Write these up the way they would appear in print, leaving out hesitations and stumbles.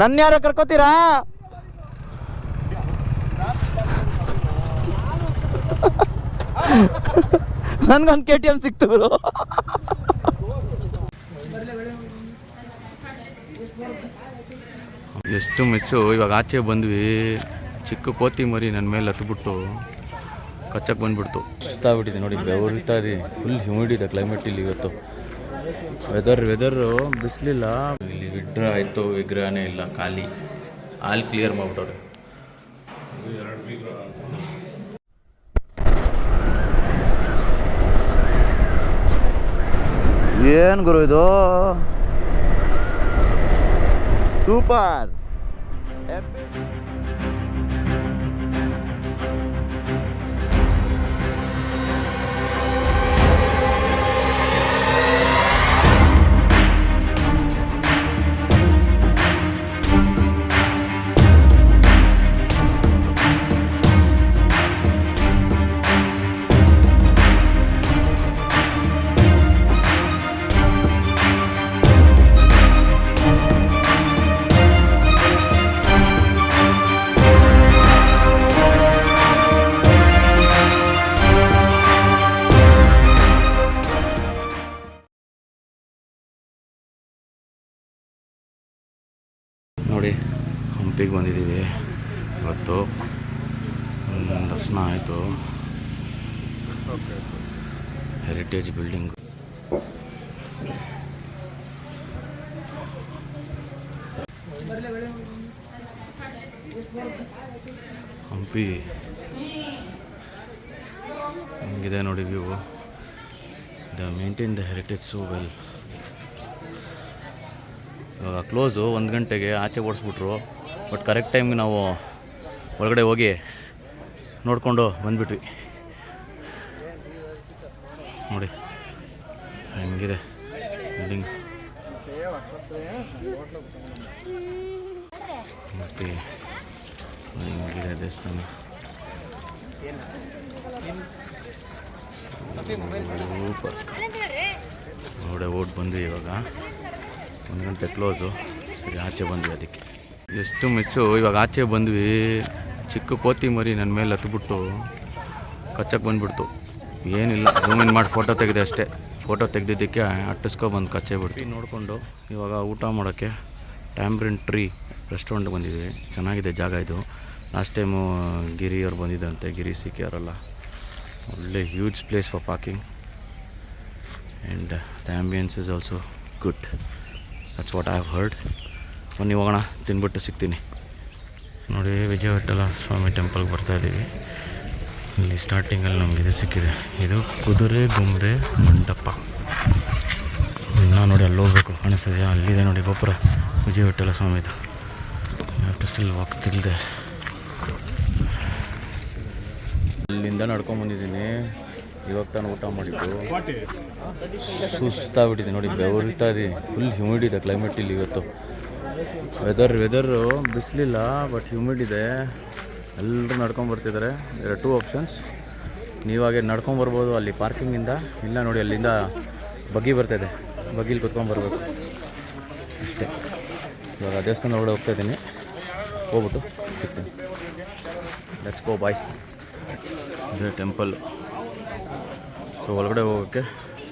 ನನ್ನ ಯಾರ ಕರ್ಕೋತೀರಾ? ನನ್ಗೊಂದು KTM ಸಿಕ್ತು ಗುರು. ಎಷ್ಟು ಮೆಚ್ಚು. ಇವಾಗ ಆಚೆ ಬಂದ್ವಿ, ಚಿಕ್ಕ ಕೋತಿ ಮರಿ ನನ್ನ ಮೇಲೆ ಹತ್ಬಿಟ್ಟು ಕಚ್ಚಕ್ಕೆ ಬಂದ್ಬಿಡ್ತು. ಸುತ್ತಾಗ್ಬಿಟ್ಟಿದೆ ನೋಡಿ, ಬೆವರ್ತಾ ಇದೆ. ಫುಲ್ ಹ್ಯೂಮಿಡ್ ಇದೆ ಕ್ಲೈಮೇಟ್ ಇಲ್ಲಿ ಇವತ್ತು. ವೆದರು ಬಿಸಿಲಿಲ್ಲ. ಇಲ್ಲಿ ವಿಗ್ರಹ ಆಯಿತು, ವಿಗ್ರಹನೇ ಇಲ್ಲ, ಖಾಲಿ. ಆಲ್ ಕ್ಲಿಯರ್ ಮಾಡ್ಬಿಟ್ಟವ್ರೆ. ಏನು ಗುರು ಇದು, ಸೂಪರ್. ನೋಡಿ, ಹಂಪಿಗೆ ಬಂದಿದ್ದೀವಿ ಇವತ್ತು. ದರ್ಶನ ಆಯಿತು. Heritage building. ಹಂಪಿ ಹಿಂಗಿದೆ ನೋಡಿ view. The maintain the heritage so well. ಇವಾಗ ಕ್ಲೋಸು, 1 ಗಂಟೆಗೆ ಆಚೆ ಓಡಿಸ್ಬಿಟ್ರು. ಬಟ್ ಕರೆಕ್ಟ್ ಟೈಮ್ಗೆ ನಾವು ಹೊರಗಡೆ ಹೋಗಿ ನೋಡಿಕೊಂಡು ಬಂದ್ಬಿಟ್ವಿ. ನೋಡಿ ಹೆಂಗಿದೆ ಬಿಲ್ಡಿಂಗ್. ಮತ್ತು ಹೆಂಗಿದೆ ದೇವಸ್ಥಾನ. ಸೂಪರ್. ಹೊರಗಡೆ ಓಟ್ ಬಂದ್ವಿ. ಇವಾಗ 1 ಗಂಟೆ ಕ್ಲೋಸು. ಸರಿ, ಆಚೆ ಬಂದ್ವಿ. ಅದಕ್ಕೆ ಎಷ್ಟು ಮಿಸ್ಸು. ಇವಾಗ ಆಚೆ ಬಂದ್ವಿ, ಚಿಕ್ಕ ಕೋತಿ ಮರಿ ನನ್ನ ಮೇಲೆ ಹತ್ಬಿಟ್ಟು ಕಚ್ಚಕ್ಕೆ ಬಂದುಬಿಡ್ತು. ಏನಿಲ್ಲ, ಝೂಮ್ ಇನ್ ಮಾಡಿ ಫೋಟೋ ತೆಗೆದೆ ಅಷ್ಟೇ. ಫೋಟೋ ತೆಗೆದಿದ್ದಕ್ಕೆ ಅಟ್ಟಿಸ್ಕೊಬಂದು ಕಚ್ಚೆ ಬಿಡ್ತು. ನೋಡಿಕೊಂಡು ಇವಾಗ ಊಟ ಮಾಡೋಕ್ಕೆ ಟ್ಯಾಂಬ್ರಿನ್ ಟ್ರೀ ರೆಸ್ಟೋರೆಂಟ್ಗೆ ಬಂದಿದ್ದೀವಿ. ಚೆನ್ನಾಗಿದೆ ಜಾಗ ಇದು. ಲಾಸ್ಟ್ ಟೈಮು ಗಿರಿಯವ್ರು ಬಂದಿದ್ದಂತೆ, ಗಿರಿ ಸಿಕ್ಕಿ ಅವರೆಲ್ಲ. ಒಳ್ಳೆ huge place for parking and the ambience is also good. That's what I have heard. ಬನ್ನಿ ಹೋಗೋಣ, ತಿನ್ಬಿಟ್ಟು ಸಿಗ್ತೀನಿ. ನೋಡಿ, ವಿಜಯ ವಿಠಲ ಸ್ವಾಮಿ ಟೆಂಪಲ್ಗೆ ಬರ್ತಾಯಿದ್ದೀವಿ. ಇಲ್ಲಿ ಸ್ಟಾರ್ಟಿಂಗಲ್ಲಿ ನಮಗೆ ಇದು ಸಿಕ್ಕಿದೆ. ಇದು ಕುದುರೆ ಗುಮ್ರೆ ಮಂಟಪ. ಇನ್ನೂ ನೋಡಿ ಅಲ್ಲಿ ಹೋಗ್ಬೇಕು, ಕಾಣಿಸ್ತಿದೆಯಾ? ಅಲ್ಲಿದೆ ನೋಡಿ ಗೋಪುರ, ವಿಜಯ ವಿಠಲ ಸ್ವಾಮಿದು. ಸ್ಟಿಲ್ ವಾಕ್ ತಿಳ್ದೆ. ಅಲ್ಲಿಂದ ನಡ್ಕೊಂಬಂದಿದ್ದೀನಿ. ಇವಾಗ ತಾನು ಊಟ ಮಾಡಿದ್ದು. ಸುಸ್ತಾಗ್ಬಿಟ್ಟಿದೆ ನೋಡಿ, ಬೆವರ್ತಾ ಇದೆ. ಫುಲ್ ಹ್ಯೂಮಿಡ್ ಇದೆ ಕ್ಲೈಮೇಟ್ ಇಲ್ಲಿ ಇವತ್ತು. ವೆದರು ಬಿಸಿಲಿಲ್ಲ, ಬಟ್ ಹ್ಯೂಮಿಡ್ ಇದೆ. ಎಲ್ಲರೂ ನಡ್ಕೊಂಬರ್ತಿದ್ದಾರೆ. there are 2 options. ನೀವಾಗೆ ನಡ್ಕೊಂಬರ್ಬೋದು ಅಲ್ಲಿ ಪಾರ್ಕಿಂಗಿಂದ. ಇಲ್ಲ ನೋಡಿ, ಅಲ್ಲಿಂದ ಬಗ್ಗಿ ಬರ್ತಾಯಿದೆ, ಬಗ್ಗಿಲಿ ಕುತ್ಕೊಂಬರ್ಬೇಕು ಅಷ್ಟೇ. ಇವಾಗ ದೇವಸ್ಥಾನ ಒಳಗಡೆ ಹೋಗ್ತಾಯಿದ್ದೀನಿ, ಹೋಗ್ಬಿಟ್ಟು ಸಿಗ್ತೀನಿ. Let's go boys. ಇದೇ ಟೆಂಪಲ್. ಸೊ ಒಳಗಡೆ ಹೋಗೋಕ್ಕೆ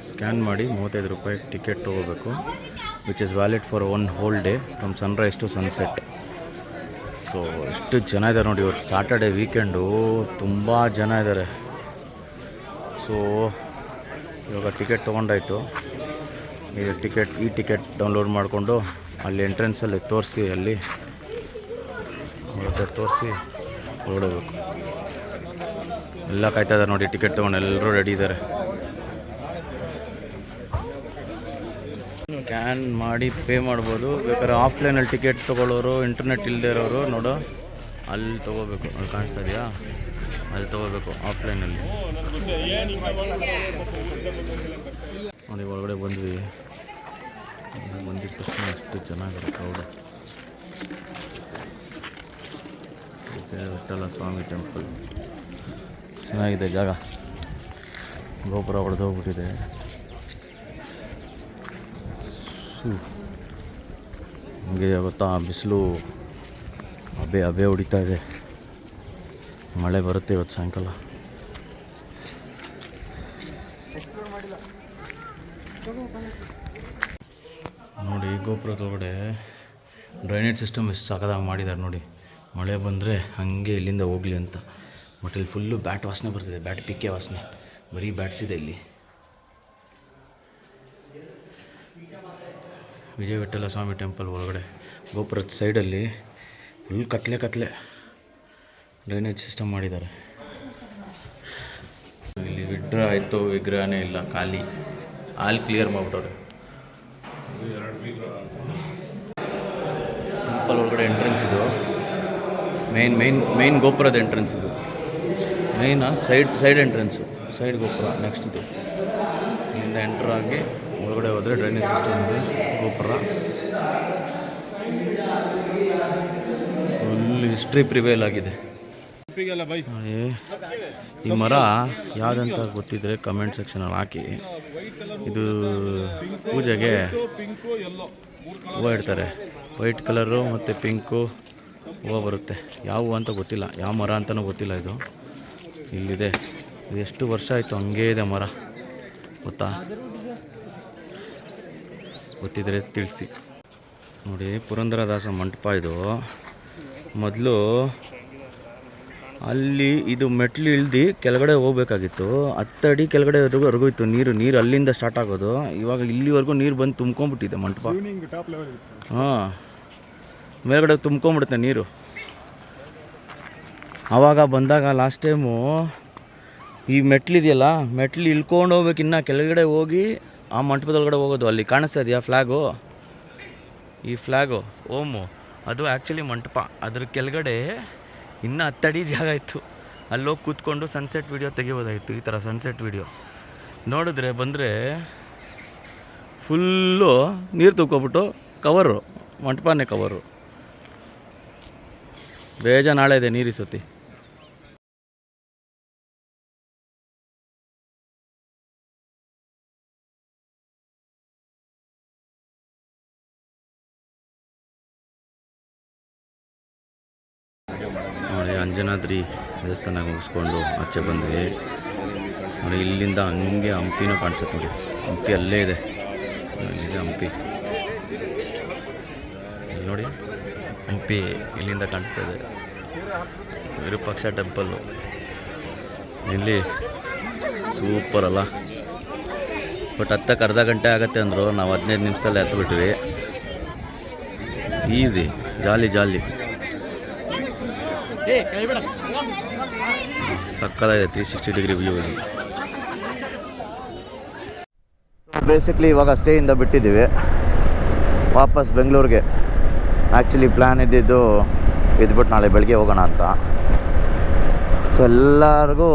ಸ್ಕ್ಯಾನ್ ಮಾಡಿ 35 ರೂಪಾಯಿ ಟಿಕೆಟ್ ತೊಗೋಬೇಕು, which is valid for 1 whole day from sunrise to sunset. So ಎಷ್ಟು ಜನ ಇದ್ದಾರೆ ನೋಡಿ, ಇವತ್ತು ಸಾಟರ್ಡೆ ವೀಕೆಂಡು, ತುಂಬ ಜನ ಇದ್ದಾರೆ. ಸೊ ಇವಾಗ ಟಿಕೆಟ್ ತೊಗೊಂಡಾಯಿತು. ಈ ಟಿಕೆಟ್ ಡೌನ್ಲೋಡ್ ಮಾಡಿಕೊಂಡು ಅಲ್ಲಿ ಎಂಟ್ರೆನ್ಸಲ್ಲಿ ತೋರಿಸಿ, ಅಲ್ಲಿ ಒಳಗಡೆ ತೋರಿಸಿ ಹೊರಡಬೇಕು. ಎಲ್ಲ ಕಾಯ್ತಾ ಇದ್ದಾರೆ ನೋಡಿ, ಟಿಕೆಟ್ ತೊಗೊಂಡು ಎಲ್ಲರೂ ರೆಡಿ ಇದ್ದಾರೆ. ಸ್ಕ್ಯಾನ್ ಮಾಡಿ ಪೇ ಮಾಡ್ಬೋದು. ಬೇಕಾದ್ರೆ ಆಫ್ಲೈನಲ್ಲಿ ಟಿಕೆಟ್ ತೊಗೊಳ್ಳೋರು, ಇಂಟರ್ನೆಟ್ ಇಲ್ಲದೆ ಇರೋರು ನೋಡು ಅಲ್ಲಿ ತೊಗೋಬೇಕು. ಅಲ್ಲಿ ಕಾಣಿಸ್ತಾ ಇದೆಯಾ? ಅಲ್ಲಿ ತೊಗೋಬೇಕು ಆಫ್ಲೈನಲ್ಲಿ. ನೋಡಿ ಒಳಗಡೆ ಬಂದ್ವಿ. ಬಂದಿದ್ದ ತಕ್ಷಣ ಎಷ್ಟು ಚೆನ್ನಾಗಿದೆ ಕ್ರೌಡು. ವಿಠಲ ಸ್ವಾಮಿ ಟೆಂಪಲ್ ಚೆನ್ನಾಗಿದೆ ಜಾಗ. ಗೋಪುರ ಹೊಡೆದೋಗ್ಬಿಟ್ಟಿದೆ. ಹಂಗೆ ಗೊತ್ತಾ ಬಿಸಿಲು ಹಬೆ ಹೊಡಿತಾ ಇದೆ. ಮಳೆ ಬರುತ್ತೆ ಇವತ್ತು ಸಾಯಂಕಾಲ. ನೋಡಿ ಗೋಪುರದೊಳಗಡೆ ಡ್ರೈನೇಜ್ ಸಿಸ್ಟಮ್ ಎಷ್ಟು ಸಖತ್ತಾಗಿ ಮಾಡಿದ್ದಾರೆ ನೋಡಿ. ಮಳೆ ಬಂದರೆ ಹಾಗೆ ಇಲ್ಲಿಂದ ಹೋಗಲಿ ಅಂತ. ಬಟ್ ಇಲ್ಲಿ ಫುಲ್ಲು ಬ್ಯಾಟ್ ವಾಸನೆ ಬರ್ತಿದೆ, ಬ್ಯಾಟ್ ಪಿಕ್ಕೆ ವಾಸನೆ, ಬರೀ ಬ್ಯಾಟ್ಸ್ ಇದೆ ಇಲ್ಲಿ. ವಿಜಯ ವಿಠ್ಠಲ ಸ್ವಾಮಿ ಟೆಂಪಲ್ ಒಳಗಡೆ ಗೋಪುರದ ಸೈಡಲ್ಲಿ ಫುಲ್ ಕತ್ಲೆ ಡ್ರೈನೇಜ್ ಸಿಸ್ಟಮ್ ಮಾಡಿದ್ದಾರೆ. ಇಲ್ಲಿ ವಿಗ್ರಹನೇ ಇಲ್ಲ, ಖಾಲಿ ಆಲ್ ಕ್ಲಿಯರ್ ಮಾಡಿಬಿಟ್ಟವ್ರೆ. ಟೆಂಪಲ್ ಒಳಗಡೆ ಎಂಟ್ರೆನ್ಸ್ ಇದು, ಮೇನ್ ಗೋಪುರದ ಎಂಟ್ರೆನ್ಸ್ ಇದು. ಸೈಡ್ ಎಂಟ್ರೆನ್ಸು, ಸೈಡ್ ಗೋಪುರ ನೆಕ್ಸ್ಟ್ ಇದು. ಇಲ್ಲಿಂದ ಎಂಟ್ರ್ ಆಗಿ ಒಳಗಡೆ ಹೋದರೆ ಡ್ರೈನೇಜ್ ಸಿಸ್ಟಮ್ ಇದೆ, ಗೋಪುರ ಫುಲ್ ಹಿಸ್ಟ್ರಿ ಪ್ರಿವೇಲ್ ಆಗಿದೆ. ಈ ಮರ ಯಾವುದಂತ ಗೊತ್ತಿದ್ರೆ ಕಮೆಂಟ್ ಸೆಕ್ಷನಲ್ಲಿ ಹಾಕಿ. ಇದು ಪೂಜೆಗೆ ಹೂವು ಇಡ್ತಾರೆ, ವೈಟ್ ಕಲರು ಮತ್ತು ಪಿಂಕು ಹೂವು ಬರುತ್ತೆ. ಯಾವ ಹೂವು ಅಂತ ಗೊತ್ತಿಲ್ಲ, ಯಾವ ಮರ ಅಂತಲೂ ಗೊತ್ತಿಲ್ಲ. ಇದು ಇಲ್ಲಿದೆ, ಇದು ಎಷ್ಟು ವರ್ಷ ಆಯಿತು ಹಂಗೇ ಇದೆ ಮರ, ಗೊತ್ತಾ? ಗೊತ್ತಿದ್ರೆ ತಿಳಿಸಿ. ನೋಡಿ ಪುರಂದರದಾಸ ಮಂಟಪ ಇದು. ಮೊದಲು ಅಲ್ಲಿ ಇದು ಮೆಟ್ಲು ಇಳ್ದು ಕೆಳಗಡೆ ಹೋಗ್ಬೇಕಾಗಿತ್ತು, 10 ಅಡಿ ಕೆಳಗಡೆ ಹೊರಗೋಯ್ತು ನೀರು ಅಲ್ಲಿಂದ ಸ್ಟಾರ್ಟ್ ಆಗೋದು. ಇವಾಗ ಇಲ್ಲಿವರೆಗೂ ನೀರು ಬಂದು ತುಂಬ್ಕೊಂಡ್ಬಿಟ್ಟಿದೆ ಮಂಟಪ. ಹಾಂ, ಮೇಲ್ಗಡೆ ತುಂಬ್ಕೊಂಡ್ಬಿಡುತ್ತೆ ನೀರು. ಆವಾಗ ಬಂದಾಗ ಲಾಸ್ಟ್ ಟೈಮು ಈ ಮೆಟ್ಲಿದೆಯಲ್ಲ, ಮೆಟ್ಲು ಇಳ್ಕೊಂಡು ಹೋಗ್ಬೇಕು, ಇನ್ನು ಕೆಳಗಡೆ ಹೋಗಿ ಆ ಮಂಟಪದೊಳಗಡೆ ಹೋಗೋದು. ಅಲ್ಲಿ ಕಾಣಿಸ್ತಾ ಇದೆಯಾ ಫ್ಲ್ಯಾಗು? ಈ ಫ್ಲ್ಯಾಗು ಓಮು ಅದು ಆ್ಯಕ್ಚುಲಿ ಮಂಟಪ. ಅದ್ರ ಕೆಳಗಡೆ ಇನ್ನೂ 10 ಅಡಿ ಜಾಗ ಇತ್ತು, ಅಲ್ಲೋಗಿ ಕೂತ್ಕೊಂಡು ಸನ್ಸೆಟ್ ವೀಡಿಯೋ ತೆಗಿಬೋದಾಗಿತ್ತು. ಈ ಥರ ಸನ್ಸೆಟ್ ವೀಡಿಯೋ ನೋಡಿದ್ರೆ ಬಂದರೆ ಫುಲ್ಲು ನೀರು ತುಂಬ್ಕೊಬಿಟ್ಟು ಕವರು, ಮಂಟಪನೇ ಕವರು. ನಾಳೆ ಇದೆ ನೀರು ಸತಿ. ನೋಡಿ ಅಂಜನಾದ್ರಿ ದೇವಸ್ಥಾನ ಮುಗಿಸ್ಕೊಂಡು ಆಚೆ ಬಂದ್ವಿ. ನೋಡಿ ಇಲ್ಲಿಂದ ಹಂಗೆ ಹಂಪಿನೂ ಕಾಣಿಸುತ್ತೆ. ನೋಡಿ ಹಂಪಿ ಅಲ್ಲೇ ಇದೆ, ಇಲ್ಲಿದೆ ಹಂಪಿ. ಇಲ್ಲಿ ನೋಡಿ ಹಂಪಿ ಇಲ್ಲಿಂದ ಕಾಣಿಸ್ತಾ ಇದೆ. ವಿರೂಪಾಕ್ಷ ಟೆಂಪಲ್ಲು ಇಲ್ಲಿ ಸೂಪರ್ ಅಲ್ಲ. ಬಟ್ ಹತ್ತಕ್ಕೆ ಅರ್ಧ ಗಂಟೆ ಆಗುತ್ತೆ ಅಂದರು, ನಾವು 15 ನಿಮಿಷದಲ್ಲಿ ಹತ್ಬಿಟ್ವಿ. ಈಸಿ, ಜಾಲಿ ಸಕ್ಕತ್ತಾಗಿದೆ. 360 ಡಿಗ್ರಿ ವ್ಯೂ ಇದು. ಬೇಸಿಕ್ಲಿ ಇವಾಗ ಸ್ಟೇಯಿಂದ ಬಿಟ್ಟಿದ್ದೀವಿ ವಾಪಸ್ ಬೆಂಗಳೂರಿಗೆ. ಆ್ಯಕ್ಚುಲಿ ಪ್ಲ್ಯಾನ್ ಇದ್ದಿದ್ದು ಇದ್ಬಿಟ್ಟು ನಾಳೆ ಬೆಳಗ್ಗೆ ಹೋಗೋಣ ಅಂತ. ಸೊ ಎಲ್ಲರಿಗೂ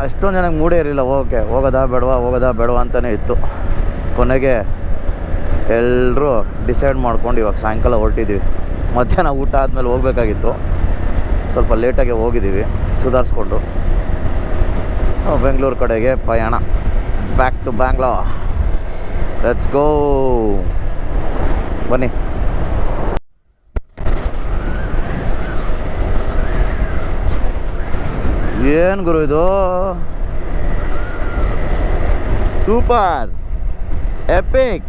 ಎಷ್ಟೊಂದು ಜನಕ್ಕೆ ಮೂಡೇ ಇರಲಿಲ್ಲ ಹೋಗೋದಾ ಬೇಡವಾ ಅಂತಲೇ ಇತ್ತು. ಕೊನೆಗೆ ಎಲ್ಲರೂ ಡಿಸೈಡ್ ಮಾಡ್ಕೊಂಡು ಇವಾಗ ಸಾಯಂಕಾಲ ಹೊರಟಿದ್ದೀವಿ. ಮಧ್ಯಾಹ್ನ ಊಟ ಆದಮೇಲೆ ಹೋಗಬೇಕಾಗಿತ್ತು, ಸ್ವಲ್ಪ ಲೇಟಾಗೆ ಹೋಗಿದ್ದೀವಿ ಸುಧಾರಿಸ್ಕೊಂಡು. ಬೆಂಗಳೂರು ಕಡೆಗೆ ಪಯಣ, back to Bangalore. Let's go, ಬನ್ನಿ. ಏನು ಗುರು ಇದು, ಸೂಪರ್ ಎಪಿಕ್.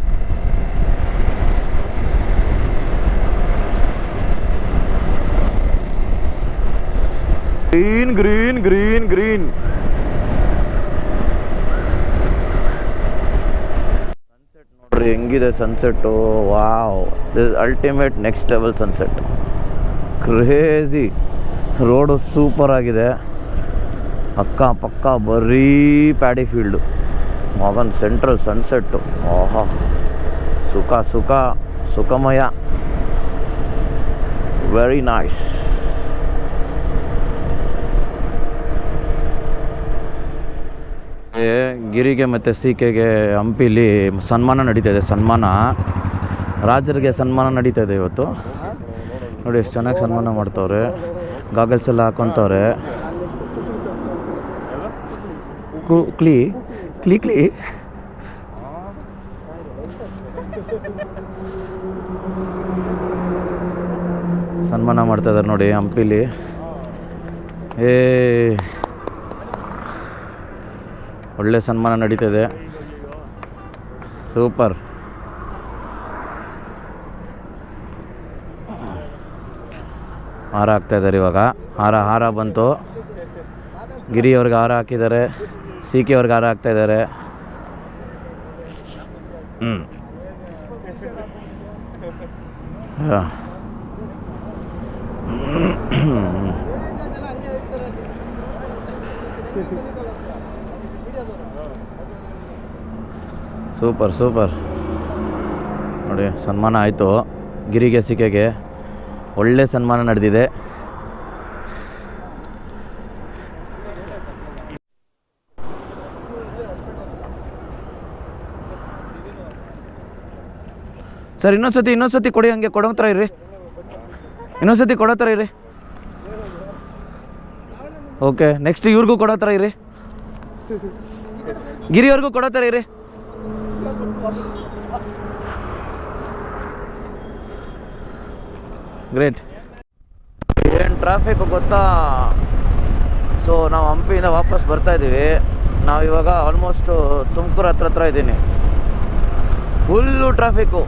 ಗ್ರೀನ್ ಸನ್ಸೆಟ್ ನೋಡ್ರಿ ಹೆಂಗಿದೆ sunset. Wow, this ultimate next level sunset. Crazy. Road super ಆಗಿದೆ, ಅಕ್ಕ ಪಕ್ಕ ಬರೀ ಪ್ಯಾಡಿ ಫೀಲ್ಡು. ಮಗನ್ ಸೆಂಟ್ರಲ್ ಸನ್ಸೆಟ್ಟು, ಆಹಾ ಸುಖಮಯ, ವೆರಿ ನೈಸ್. ಗಿರಿಗೆ ಮತ್ತು ಸಿಕೆಗೆ ಹಂಪಿಲಿ ಸನ್ಮಾನ ನಡೀತಾ ಇದೆ. ರಾಜರಿಗೆ ಸನ್ಮಾನ ನಡೀತಾ ಇದೆ ಇವತ್ತು. ನೋಡಿ ಎಷ್ಟು ಚೆನ್ನಾಗಿ ಸನ್ಮಾನ ಮಾಡ್ತವ್ರೆ, ಗಾಗಲ್ಸ್ ಎಲ್ಲ ಹಾಕೊತವ್ರೆ. ಕ್ಲೀ ಸನ್ಮಾನ ಮಾಡ್ತಾಯಿದ್ದಾರೆ ನೋಡಿ ಹಂಪಿಲಿ. ಒಳ್ಳೆ ಸನ್ಮಾನ ನಡೀತಿದೆ, ಸೂಪರ್. ಹಾರ ಹಾಕ್ತಾಯಿದ್ದಾರೆ ಇವಾಗ. ಹಾರ ಬಂತು. ಗಿರಿಯವ್ರಿಗೆ ಹಾರ ಹಾಕಿದ್ದಾರೆ, ಸಿ.ಕೆ ಅವ್ರಿಗೆ ಹಾರ ಹಾಕ್ತಾಯಿದ್ದಾರೆ. ಸೂಪರ್ ಸೂಪರ್ ನೋಡಿ, ಸನ್ಮಾನ ಆಯಿತು ಗಿರಿಗೆ ಸಿ.ಕೆಗೆ. ಒಳ್ಳೆ ಸನ್ಮಾನ ನಡೆದಿದೆ. ಸರ್ ಇನ್ನೊಂದ್ಸತಿ ಕೊಡಿ, ಹಂಗೆ ಕೊಡೋ ಥರ ಇರ್ರಿ. ಇನ್ನೊಂದ್ಸತಿ ಕೊಡೋ ಥರ ಇರ್ರಿ. ಓಕೆ, ನೆಕ್ಸ್ಟ್ ಇವ್ರಿಗೂ ಕೊಡೋ ಥರ ಇರ್ರಿ. ಗಿರಿಯವ್ರಿಗೂ ಕೊಡೋ ಥರ ಇರ್ರಿ. ಗ್ರೇಟ್. ಏನು ಟ್ರಾಫಿಕ್ ಗೊತ್ತಾ? ಸೊ ನಾವು ಹಂಪಿಯಿಂದ ವಾಪಸ್ ಬರ್ತಾಯಿದ್ದೀವಿ. ನಾವು ಇವಾಗ ಆಲ್ಮೋಸ್ಟು ತುಮಕೂರು ಹತ್ರ ಇದ್ದೀನಿ. Full traffic.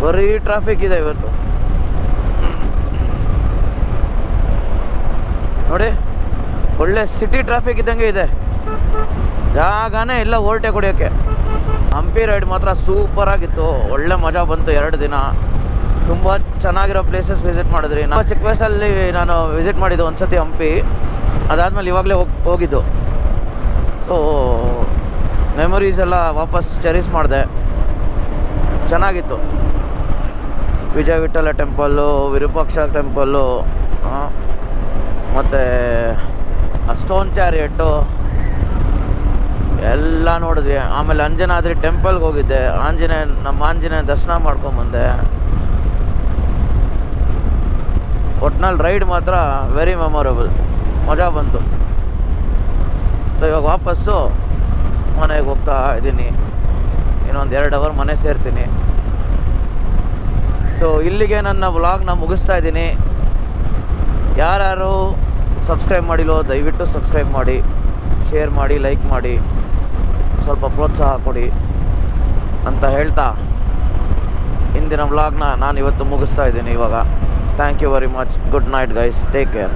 ಬರೀ ಟ್ರಾಫಿಕ್ ಇದೆ ಇವತ್ತು ನೋಡಿ. ಒಳ್ಳೆ ಸಿಟಿ ಟ್ರಾಫಿಕ್ ಇದ್ದಂಗೆ ಇದೆ, ಜಾಗನೇ ಇಲ್ಲ ಓವರ್ಟೇಕ್ ಹೊಡಿಯೋಕ್ಕೆ. ಹಂಪಿ ರೈಡ್ ಮಾತ್ರ ಸೂಪರಾಗಿತ್ತು, ಒಳ್ಳೆ ಮಜಾ ಬಂತು. 2 ದಿನ ತುಂಬ ಚೆನ್ನಾಗಿರೋ ಪ್ಲೇಸಸ್ ವಿಸಿಟ್ ಮಾಡಿದ್ರಿ. ನಾವು ಚಿಕ್ಕ ವಯಸ್ಸಲ್ಲಿ ನಾನು ವಿಸಿಟ್ ಮಾಡಿದ್ದು ಒಂದು ಸತಿ ಹಂಪಿ, ಅದಾದಮೇಲೆ ಇವಾಗಲೇ ಹೋಗಿದ್ದು. ಸೊ ಮೆಮೊರೀಸ್ ಎಲ್ಲ ವಾಪಸ್ ಚೆರಿಸ್ ಮಾಡಿದೆ, ಚೆನ್ನಾಗಿತ್ತು. ವಿಜಯ ವಿಠಲ ಟೆಂಪಲ್ಲು, ವಿರೂಪಾಕ್ಷ ಟೆಂಪಲ್ಲು, ಮತ್ತು ಸ್ಟೋನ್ ಚಾರಿಯಟ್ಟು ಎಲ್ಲ ನೋಡಿದ್ವಿ. ಆಮೇಲೆ ಅಂಜನಾದ್ರಿ ಟೆಂಪಲ್ಗೆ ಹೋಗಿದ್ದೆ, ನಮ್ಮ ಆಂಜನೇಯ ದರ್ಶನ ಮಾಡ್ಕೊಂಬಂದೆ. ಒಟ್ನಲ್ಲಿ ರೈಡ್ ಮಾತ್ರ ವೆರಿ ಮೆಮೊರೇಬಲ್, ಮಜಾ ಬಂತು. ಸೊ ಇವಾಗ ವಾಪಸ್ಸು ಮನೆಗೆ ಹೋಗ್ತಾ ಇದ್ದೀನಿ. ಇನ್ನೊಂದು 2 ಅವರ್ ಮನೆ ಸೇರ್ತೀನಿ. ಸೊ ಇಲ್ಲಿಗೆ ನನ್ನ ವ್ಲಾಗ್ನ ಮುಗಿಸ್ತಾ ಇದ್ದೀನಿ. ಯಾರು ಸಬ್ಸ್ಕ್ರೈಬ್ ಮಾಡಿಲ್ಲೋ ದಯವಿಟ್ಟು ಸಬ್ಸ್ಕ್ರೈಬ್ ಮಾಡಿ, ಶೇರ್ ಮಾಡಿ, ಲೈಕ್ ಮಾಡಿ, ಸ್ವಲ್ಪ ಪ್ರೋತ್ಸಾಹ ಕೊಡಿ ಅಂತ ಹೇಳ್ತಾ ಇಂದಿನ ವ್ಲಾಗ್ನ ನಾನು ಇವತ್ತು ಮುಗಿಸ್ತಾ ಇದ್ದೀನಿ ಇವಾಗ. Thank you very much. Good night guys, take care.